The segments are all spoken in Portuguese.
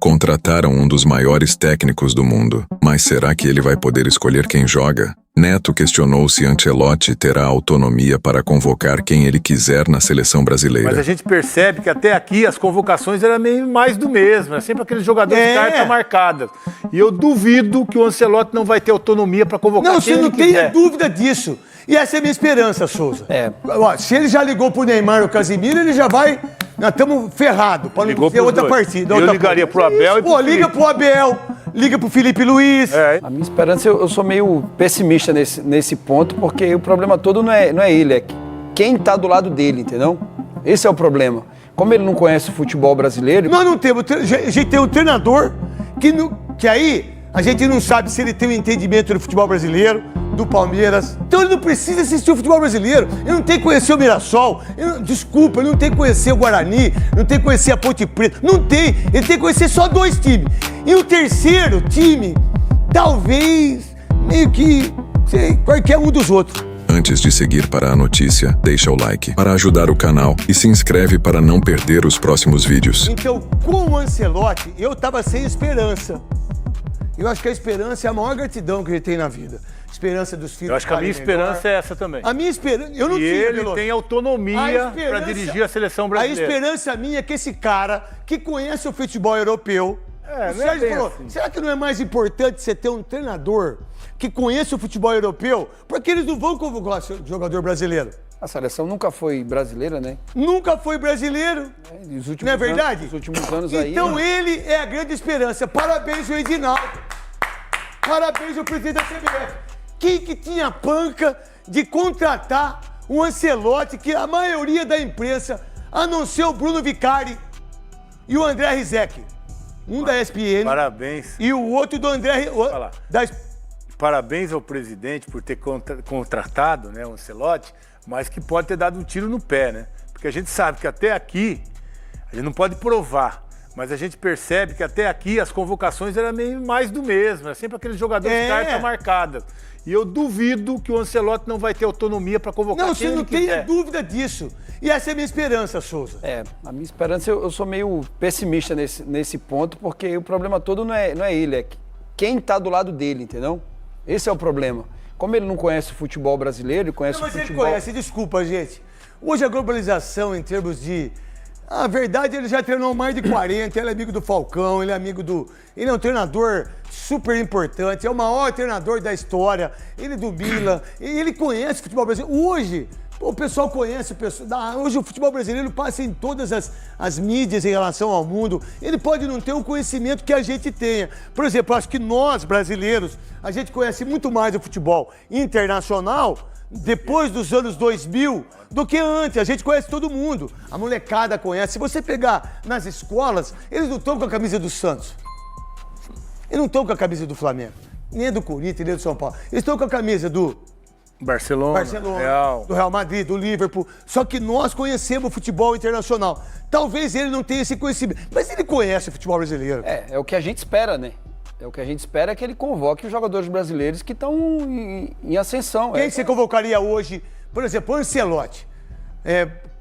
Contrataram um dos maiores técnicos do mundo, mas será que ele vai poder escolher quem joga? Neto questionou se Ancelotti terá autonomia para convocar quem ele quiser na seleção brasileira. Mas a gente percebe que até aqui as convocações eram meio mais do mesmo, é sempre aqueles jogadores de carta marcada. E eu duvido que o Ancelotti não vai ter autonomia para convocar quem ele quiser. Não, você não tem dúvida disso. E essa é a minha esperança, Souza. Ó, se ele já ligou pro Neymar e o Casemiro, ele já vai... Nós estamos ferrados para não ter outra partida. Eu ligaria pro Abel e pro Felipe. Liga pro Abel, liga pro Felipe Luiz. A minha esperança, eu sou meio pessimista nesse ponto, porque o problema todo não é ele, é quem tá do lado dele, entendeu? Esse é o problema. Como ele não conhece o futebol brasileiro... Nós não temos... A gente tem um treinador que aí a gente não sabe se ele tem um entendimento do futebol brasileiro, do Palmeiras. Então ele não precisa assistir o futebol brasileiro. Ele não tem que conhecer o Mirassol. Desculpa, ele não tem que conhecer o Guarani, não tem que conhecer a Ponte Preta. Não tem. Ele tem que conhecer só 2 times. E o terceiro time, talvez, meio que, sei, qualquer um dos outros. Antes de seguir para a notícia, deixa o like para ajudar o canal e se inscreve para não perder os próximos vídeos. Então, com o Ancelotti, eu tava sem esperança. Eu acho que a esperança é a maior gratidão que ele tem na vida. Esperança dos filhos. Eu acho que a minha esperança é essa também. A minha esperança... Eu não e tinha, ele tem autonomia para dirigir a seleção brasileira. A esperança minha é que esse cara, que conhece o futebol europeu... o Sérgio falou, assim. Será que não é mais importante você ter um treinador que conheça o futebol europeu? Porque eles não vão convocar o jogador brasileiro. A seleção nunca foi brasileira, né? Nunca foi brasileiro. Não é verdade? Nos últimos anos aí... Então ele é a grande esperança. Parabéns, o Edinaldo. Parabéns, o presidente da CBF. Quem que tinha panca de contratar o Ancelotti, que a maioria da imprensa, a não ser o Bruno Vicari e o André Rizek. Um da ESPN. Parabéns. E o outro do André... Parabéns ao presidente por ter contratado, né, o Ancelotti, mas que pode ter dado um tiro no pé, né? Porque a gente sabe que até aqui, a gente não pode provar, mas a gente percebe que até aqui as convocações eram meio mais do mesmo, é sempre aqueles jogadores de carta marcada. E eu duvido que o Ancelotti não vai ter autonomia para convocar quem ele quiser. Não, você não tem dúvida disso. E essa é a minha esperança, Souza. A minha esperança, eu sou meio pessimista nesse ponto, porque o problema todo não é ele, é quem tá do lado dele, entendeu? Esse é o problema. Como ele não conhece o futebol brasileiro, ele conhece o futebol... Mas ele conhece, desculpa, gente. Hoje a globalização, em termos de... A verdade, ele já treinou mais de 40, ele é amigo do Falcão, ele é amigo do... Ele é um treinador super importante, é o maior treinador da história, ele do Milan, ele conhece o futebol brasileiro. Hoje, o pessoal conhece, hoje o futebol brasileiro passa em todas as mídias em relação ao mundo, ele pode não ter o conhecimento que a gente tenha. Por exemplo, acho que nós, brasileiros, a gente conhece muito mais o futebol internacional depois dos anos 2000 do que antes. A gente conhece todo mundo. A molecada conhece. Se você pegar nas escolas, eles não estão com a camisa do Santos. Eles não estão com a camisa do Flamengo. Nem do Corinthians, nem do São Paulo. Eles estão com a camisa do Barcelona, Real. Do Real Madrid, do Liverpool. Só que nós conhecemos o futebol internacional. Talvez ele não tenha esse conhecimento, mas ele conhece o futebol brasileiro. É o que a gente espera, né? O que a gente espera é que ele convoque os jogadores brasileiros que estão em ascensão. Quem você convocaria hoje? Por exemplo, o Ancelotti.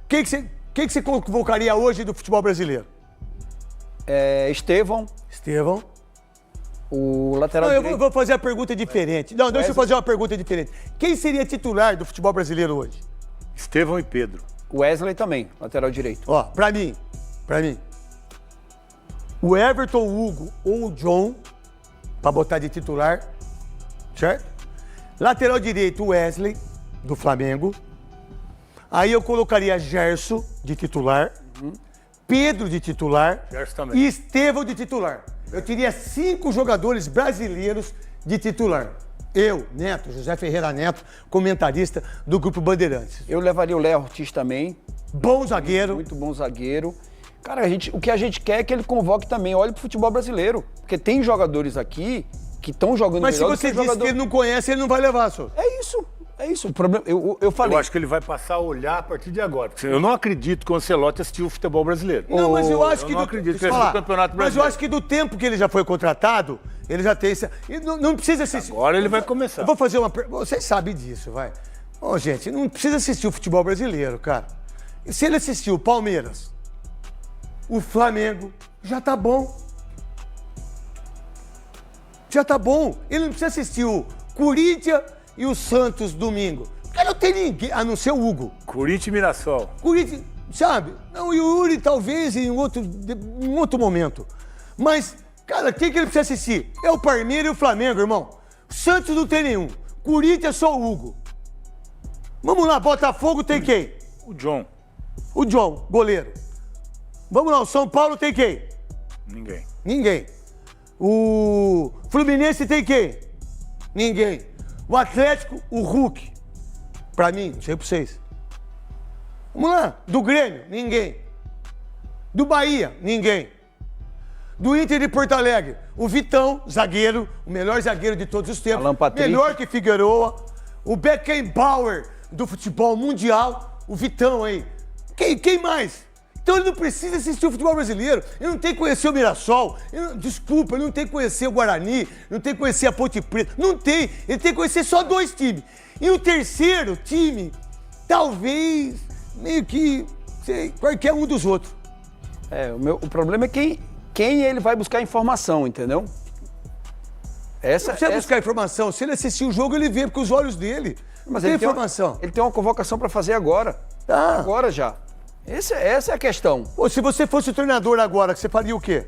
Quem que você convocaria hoje do futebol brasileiro? Estevão. O lateral direito. Eu vou fazer a pergunta diferente. Não, deixa eu fazer uma pergunta diferente. Quem seria titular do futebol brasileiro hoje? Estevão e Pedro. Wesley também, lateral direito. Ó, pra mim, o Everton, o Hugo ou o John, pra botar de titular, certo? Lateral direito, o Wesley, do Flamengo. Aí eu colocaria Gerson de titular, Pedro de titular e Estevão de titular. Eu teria 5 jogadores brasileiros de titular. Eu, Neto, José Ferreira Neto, comentarista do Grupo Bandeirantes. Eu levaria o Léo Ortiz também. Bom zagueiro. Muito bom zagueiro. Cara, o que a gente quer é que ele convoque também, olhe pro futebol brasileiro. Porque tem jogadores aqui que estão jogando melhor. Mas se você disse que ele não conhece, ele não vai levar, senhor. É isso. O problema, eu falei. Eu acho que ele vai passar a olhar a partir de agora. Eu não acredito que o Ancelotti assistiu o futebol brasileiro. Não, mas eu acho que... Eu não acredito que ele assistiu o Campeonato Brasileiro. Mas eu acho que do tempo que ele já foi contratado, ele já tem... Não precisa assistir... Agora ele vai começar. Eu vou fazer uma... Vocês sabem disso, vai. Gente, não precisa assistir o futebol brasileiro, cara. E se ele assistiu o Palmeiras, o Flamengo, já tá bom. Já tá bom. Ele não precisa assistir o Corinthians e o Santos domingo. Porque não tem ninguém, a não ser o Hugo. Corinthians e Mirassol. Corinthians, sabe? Não, e o Yuri talvez em outro momento. Mas, cara, quem que ele precisa assistir? É o Palmeiras e o Flamengo, irmão. Santos não tem nenhum. Corinthians só o Hugo. Vamos lá, Botafogo tem quem? O John. O John, goleiro. Vamos lá, o São Paulo tem quem? Ninguém. Ninguém. O Fluminense tem quem? Ninguém. O Atlético, o Hulk. Pra mim, não sei pra vocês. Vamos lá. Do Grêmio, ninguém. Do Bahia, ninguém. Do Inter de Porto Alegre, o Vitão, zagueiro, o melhor zagueiro de todos os tempos. Alan Patrick. Melhor que Figueroa. O Beckenbauer do futebol mundial, o Vitão aí. Quem mais? Então ele não precisa assistir o futebol brasileiro. Ele não tem que conhecer o Mirassol. Desculpa, ele não tem que conhecer o Guarani. Não tem que conhecer a Ponte Preta. Não tem. Ele tem que conhecer só 2 times. E o terceiro time, talvez, meio que, sei, qualquer um dos outros. O problema é quem ele vai buscar informação, entendeu? Não precisa buscar informação. Se ele assistir o jogo, ele vê, porque os olhos dele Mas tem ele informação. Ele tem uma convocação para fazer agora. Tá. Agora já. Essa é a questão. Pô, se você fosse o treinador agora, você faria o quê?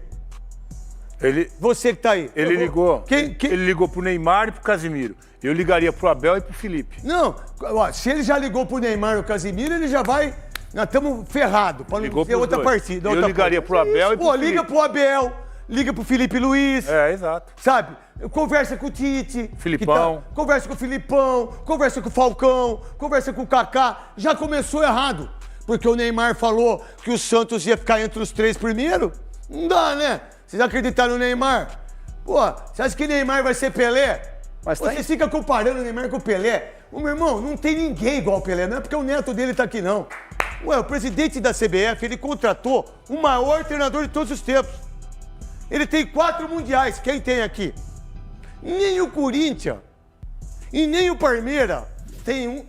Você que tá aí. Ele ligou. Quem? Ele ligou pro Neymar e pro Casimiro. Eu ligaria pro Abel e pro Felipe. Não, ó, se ele já ligou pro Neymar e o Casimiro, ele já vai... Nós estamos ferrados, para não ter outra partida. Eu ligaria pro Abel e pro Felipe. Liga pro Abel, liga pro Felipe Luiz. Exato. Sabe? Conversa com o Tite. Filipão. Conversa com o Filipão, conversa com o Falcão, conversa com o Kaká. Já começou errado. Porque o Neymar falou que o Santos ia ficar entre os 3 primeiros. Não dá, né? Vocês acreditaram no Neymar? Pô, você acha que Neymar vai ser Pelé? Mas tá Você fica comparando o Neymar com o Pelé. Ô, meu irmão, não tem ninguém igual o Pelé. Não é porque o neto dele tá aqui, não. Ué, o presidente da CBF, ele contratou o maior treinador de todos os tempos. Ele tem 4 mundiais. Quem tem aqui? Nem o Corinthians e nem o Palmeiras tem um.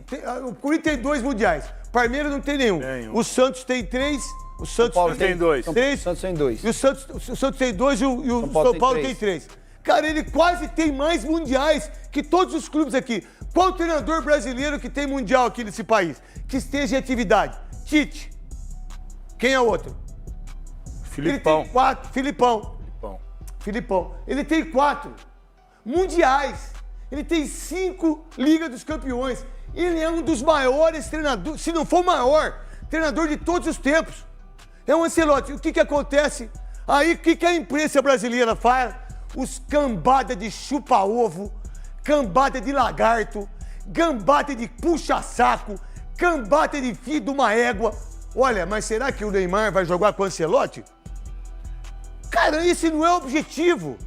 O Corinthians tem 2 mundiais. O Palmeiras não tem nenhum. O Santos tem 3. O Santos tem 2. 3. O Santos tem 2. E o Santos tem 2 e o São Paulo tem 3. Cara, ele quase tem mais mundiais que todos os clubes aqui. Qual treinador brasileiro que tem mundial aqui nesse país? Que esteja em atividade? Tite. Quem é o outro? Filipão. Ele tem 4. Filipão. Ele tem 4 mundiais. Ele tem 5 Liga dos Campeões. Ele é um dos maiores treinadores, se não for o maior, treinador de todos os tempos. É um Ancelotti. O que acontece? Aí, o que a imprensa brasileira faz? Os cambada de chupa-ovo, cambada de lagarto, cambada de puxa-saco, cambada de filho de uma égua. Olha, mas será que o Neymar vai jogar com o Ancelotti? Cara, esse não é o objetivo.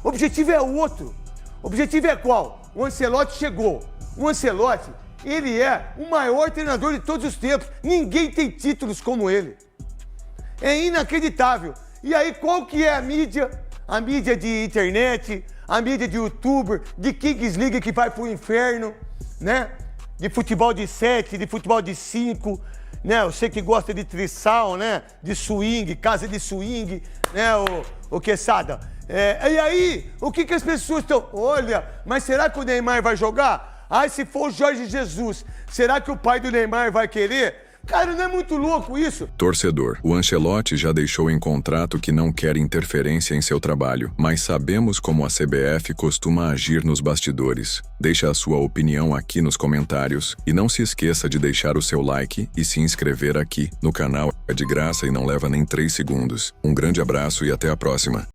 O objetivo é outro. O objetivo é qual? O Ancelotti chegou. O Ancelotti, ele é o maior treinador de todos os tempos. Ninguém tem títulos como ele. É inacreditável. E aí, qual que é a mídia? A mídia de internet, a mídia de youtuber, de Kings League que vai pro inferno, né? De futebol de 7, de futebol de 5, né? Você que gosta de trissal, né? De swing, casa de swing, né? O Quesada. E aí, o que as pessoas estão... Olha, mas será que o Neymar vai jogar? Ah, se for o Jorge Jesus, será que o pai do Neymar vai querer? Cara, não é muito louco isso? Torcedor, o Ancelotti já deixou em contrato que não quer interferência em seu trabalho, mas sabemos como a CBF costuma agir nos bastidores. Deixe a sua opinião aqui nos comentários e não se esqueça de deixar o seu like e se inscrever aqui no canal. É de graça e não leva nem 3 segundos. Um grande abraço e até a próxima.